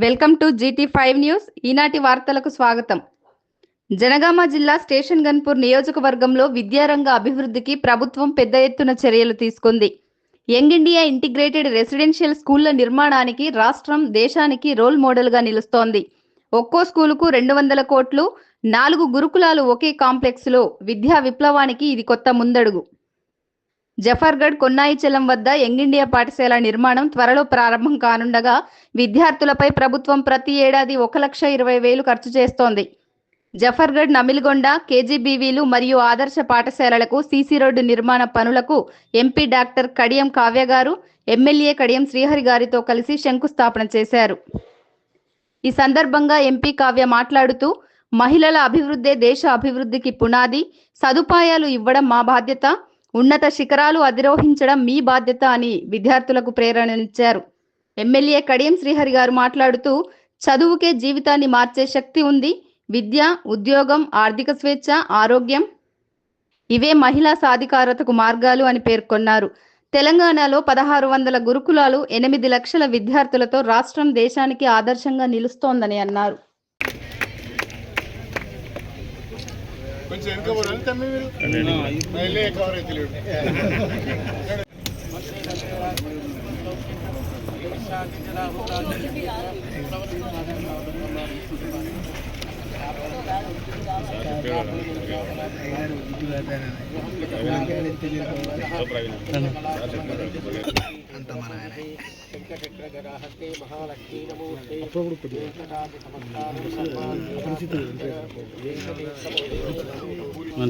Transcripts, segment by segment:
Welcome to GT5 news. ఈనాటి వార్తలకు స్వాగతం. జనగామ జిల్లా స్టేషన్ గన్పూర్ నియోజకవర్గంలో విద్యారంగ అభివృద్ధికి ప్రభుత్వం పెద్ద ఎత్తున చర్యలు తీసుకుంది. యంగ్ ఇండియా ఇంటిగ్రేటెడ్ రెసిడెన్షియల్ స్కూళ్ల నిర్మాణానికి రాష్ట్రం దేశానికి రోల్ మోడల్గా నిలుస్తోంది. ఒక్కో స్కూలుకు 200 కోట్లు, 4 గురుకులాలు ఒకే కాంప్లెక్స్లో విద్యా విప్లవానికి ఇది కొత్త ముందడుగు. జఫర్గఢ్ కొన్నాయిచలం వద్ద యంగ్ ఇండియా పాఠశాల నిర్మాణం త్వరలో ప్రారంభం కానుండగా విద్యార్థులపై ప్రభుత్వం ప్రతి ఏడాది 1,20,000 ఖర్చు చేస్తోంది. జఫర్గఢ్, నమిలిగొండ, KGBVలు మరియు ఆదర్శ పాఠశాలలకు సీసీ రోడ్డు నిర్మాణ పనులకు ఎంపీ డాక్టర్ కడియం కావ్య గారు, ఎమ్మెల్యే కడియం శ్రీహరి గారితో కలిసి శంకుస్థాపన చేశారు. ఈ సందర్భంగా ఎంపీ కావ్య మాట్లాడుతూ, మహిళల అభివృద్ధే దేశ అభివృద్ధికి పునాది, సదుపాయాలు ఇవ్వడం మా బాధ్యత, ఉన్నత శిఖరాలు అధిరోహించడం మీ బాధ్యత అని విద్యార్థులకు ప్రేరణనిచ్చారు. ఎమ్మెల్యే కడియం శ్రీహరి గారు మాట్లాడుతూ, చదువుకే జీవితాన్ని మార్చే శక్తి ఉంది. విద్య, ఉద్యోగం, ఆర్థిక స్వేచ్ఛ, ఆరోగ్యం ఇవే మహిళా సాధికారతకు మార్గాలు అని పేర్కొన్నారు. తెలంగాణలో 1600 గురుకులాలు, 8 లక్షల విద్యార్థులతో రాష్ట్రం దేశానికి ఆదర్శంగా నిలుస్తోందని అన్నారు.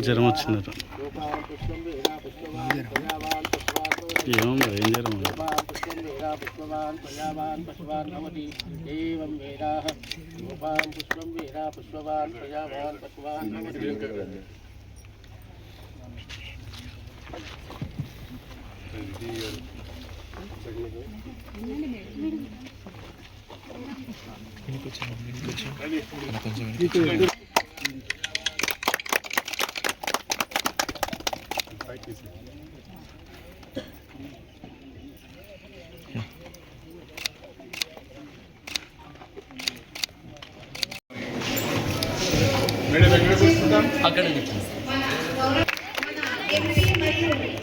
జ్వరం వచ్చిందట. ఏమో మరి ఏం జ్వరం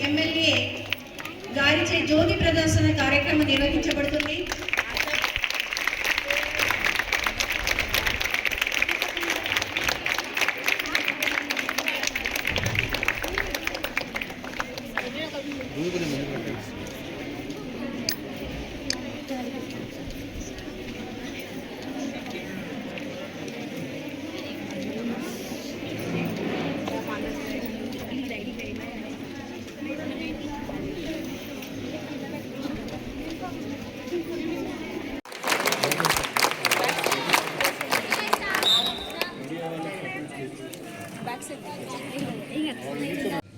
ఎమ్మెల్యే గారిచే జ్యోతి ప్రదర్శన కార్యక్రమం నిర్వహించబడుతుంది.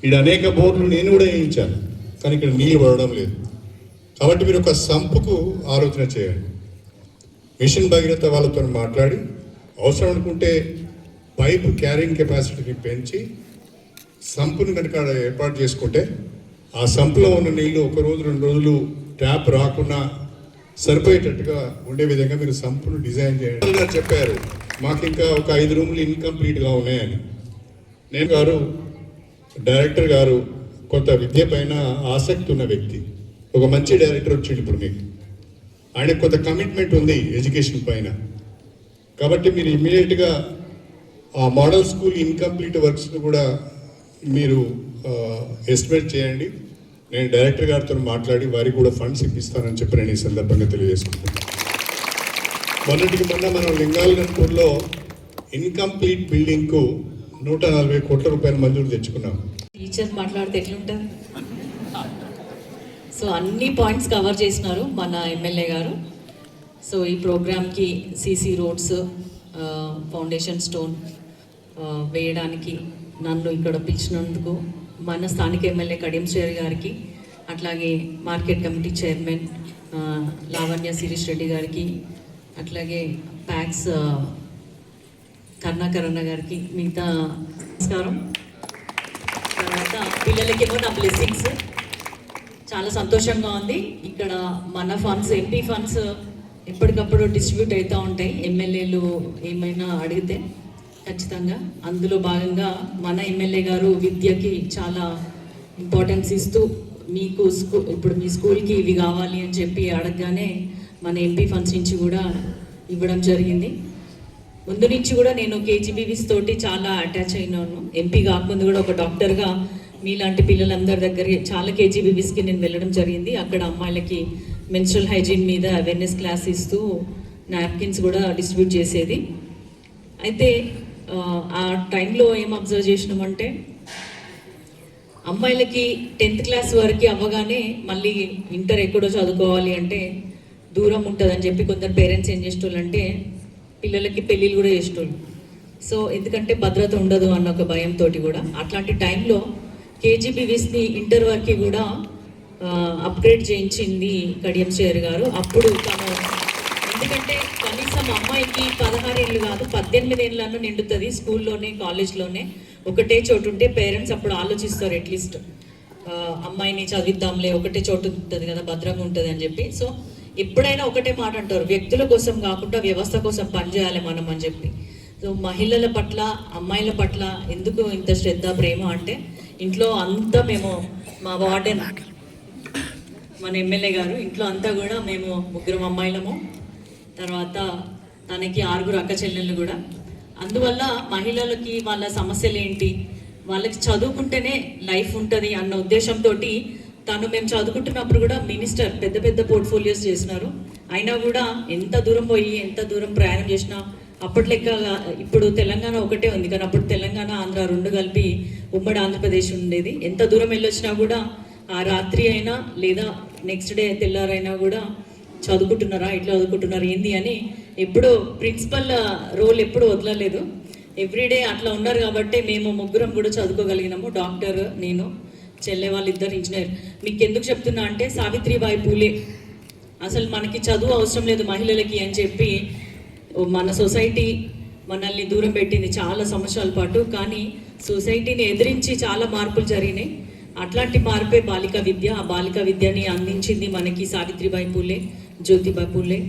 ఇక్కడ అనేక బోర్డులు నేను కూడా వేయించాను, కానీ ఇక్కడ నీళ్ళు పడడం లేదు. కాబట్టి మీరు ఒక సంపుకు ఆలోచన చేయండి. మిషన్ భగీరథ వాళ్ళతో మాట్లాడి అవసరం అనుకుంటే పైపు క్యారింగ్ కెపాసిటీని పెంచి సంపును కనుక ఏర్పాటు చేసుకుంటే ఆ సంపులో ఉన్న నీళ్ళు 1 రోజు 2 రోజులు ట్యాప్ రాకుండా సరిపోయేటట్టుగా ఉండే విధంగా మీరు సంపును డిజైన్ చేయండి. చెప్పారు మాకు ఇంకా ఒక 5 రూములు ఇన్కంప్లీట్గా ఉన్నాయని. నేను గారు డైరెక్టర్ గారు కొంత విద్య పైన ఆసక్తి ఉన్న వ్యక్తి, ఒక మంచి డైరెక్టర్ వచ్చింది ఇప్పుడు మీకు. ఆయనకు కొంత కమిట్మెంట్ ఉంది ఎడ్యుకేషన్ పైన. కాబట్టి మీరు ఇమ్మీడియట్గా ఆ మోడల్ స్కూల్ ఇన్కంప్లీట్ వర్క్స్ను కూడా మీరు ఎస్టిమేట్ చేయండి. నేను డైరెక్టర్ గారితో మాట్లాడి వారికి కూడా ఫండ్స్ ఇప్పిస్తానని చెప్పి నేను ఈ సందర్భంగా తెలియజేసుకుంటున్నాను. మొన్నటికి మొన్న మనం లింగాలగన్పూర్లో ఇన్కంప్లీట్ బిల్డింగ్కు 140 కోట్ల రూపాయలు మంజూరు తెచ్చుకున్నాం. టీచర్ మాట్లాడితే ఎట్లుంటుంది? సో అన్ని పాయింట్స్ కవర్ చేసినారు మన ఎమ్మెల్యే గారు. సో ఈ ప్రోగ్రామ్కి సీసీ రోడ్స్, ఫౌండేషన్ స్టోన్ వేయడానికి నన్ను ఇక్కడ పిలిచినందుకు మన స్థానిక ఎమ్మెల్యే కడియం శ్రీహరి గారికి, అట్లాగే market committee chairman Lavanya Sirish Reddy గారికి, అట్లాగే ప్యాక్స్ కరుణాకరణ గారికి, మిగతా నమస్కారం. తర్వాత పిల్లలకేమో నా బ్లెస్సింగ్స్. చాలా సంతోషంగా ఉంది. ఇక్కడ మన ఫండ్స్, ఎంపీ ఫండ్స్ ఎప్పటికప్పుడు డిస్ట్రిబ్యూట్ అవుతూ ఉంటాయి. ఎమ్మెల్యేలు ఏమైనా అడిగితే ఖచ్చితంగా అందులో భాగంగా మన ఎమ్మెల్యే గారు విద్యకి చాలా ఇంపార్టెన్స్ ఇస్తూ మీకు ఇప్పుడు మీ స్కూల్కి ఇవి కావాలి అని చెప్పి అడగగానే మన ఎంపీ ఫండ్స్ నుంచి కూడా ఇవ్వడం జరిగింది. ముందు నుంచి కూడా నేను కేజీబీవీస్ తోటి చాలా అటాచ్ అయినాను. ఎంపీ కాకముందు కూడా ఒక డాక్టర్గా మీలాంటి పిల్లలందరి దగ్గర చాలా కేజీబీవీస్కి నేను వెళ్ళడం జరిగింది. అక్కడ అమ్మాయిలకి మెన్స్ట్రల్ హైజీన్ మీద అవేర్నెస్ క్లాస్ ఇస్తూ నాప్కిన్స్ కూడా డిస్ట్రిబ్యూట్ చేసేది. అయితే ఆ టైంలో ఏం అబ్జర్వ్ చేసినామంటే అమ్మాయిలకి 10th క్లాస్ వరకు అవ్వగానే మళ్ళీ ఇంటర్ ఎక్కడో చదువుకోవాలి అంటే దూరం ఉంటుందని చెప్పి కొందరు పేరెంట్స్ ఏం చేసేటోళ్ళు అంటే పిల్లలకి పెళ్ళిళ్ళు కూడా చేసేటోళ్ళు. సో ఎందుకంటే భద్రత ఉండదు అన్న ఒక భయంతో కూడా అట్లాంటి టైంలో కేజీబీవీస్ని ఇంటర్ వరకు కూడా అప్గ్రేడ్ చేయించింది కడియం శ్రేయర్ గారు. అప్పుడు తను ఎందుకంటే కనీసం అమ్మాయికి 16 ఏళ్ళు కాదు 18 ఏళ్ళను నిండుతుంది స్కూల్లోనే కాలేజ్లోనే ఒకటే చోటు ఉంటే పేరెంట్స్ అప్పుడు ఆలోచిస్తారు అట్లీస్ట్ అమ్మాయిని చదివిద్దాంలే ఒకటే చోటు ఉంటుంది కదా భద్రంగా ఉంటుంది అని చెప్పి. సో ఎప్పుడైనా ఒకటే మాట అంటారు, వ్యక్తుల కోసం కాకుండా వ్యవస్థ కోసం పనిచేయాలి మనం అని చెప్పి. సో మహిళల పట్ల అమ్మాయిల పట్ల ఎందుకు ఇంత శ్రద్ధ ప్రేమ అంటే ఇంట్లో అంతా మేము మా వార్డెన్ మన ఎమ్మెల్యే గారు ఇంట్లో అంతా కూడా మేము 3 అమ్మాయిలము, తర్వాత తనకి 6 అక్క చెల్లెళ్ళు కూడా. అందువల్ల మహిళలకి వాళ్ళ సమస్యలు ఏంటి, వాళ్ళకి చదువుకుంటేనే లైఫ్ ఉంటుంది అన్న ఉద్దేశంతో తను మేము చదువుకుంటున్నప్పుడు కూడా మినిస్టర్ పెద్ద పెద్ద పోర్ట్ఫోలియోస్ చేసినారు. అయినా కూడా ఎంత దూరం పోయి ఎంత దూరం ప్రయాణం చేసినా అప్పట్లెక్క ఇప్పుడు తెలంగాణ ఒకటే ఉంది కానీ అప్పుడు తెలంగాణ ఆంధ్ర 2 కలిపి ఉమ్మడి ఆంధ్రప్రదేశ్ ఉండేది. ఎంత దూరం వెళ్ళొచ్చినా కూడా ఆ రాత్రి అయినా లేదా నెక్స్ట్ డే తెల్లారైనా కూడా చదువుకుంటున్నారా ఎట్లా చదువుకుంటున్నారు ఏంది అని ఎప్పుడూ ప్రిన్సిపల్ రోల్ ఎప్పుడు వదలలేదు. ఎవ్రీడే అట్లా ఉన్నారు కాబట్టి మేము 3 కూడా చదువుకోగలిగినాము. డాక్టర్, నేను, చెల్లె వాళ్ళిద్దరు ఇంజనీర్. మీకు ఎందుకు చెప్తున్నా అంటే సావిత్రిబాయి పూలే అసలు మనకి చదువు అవసరం లేదు మహిళలకి అని చెప్పి మన సొసైటీ మనల్ని దూరం పెట్టింది చాలా సంవత్సరాల పాటు. కానీ సొసైటీని ఎదిరించి చాలా మార్పులు జరిగినాయి. అట్లాంటి మార్పే బాలికా విద్య. ఆ బాలికా విద్యని అందించింది మనకి సావిత్రిబాయి పూలే, జ్యోతిబాయి పూలే.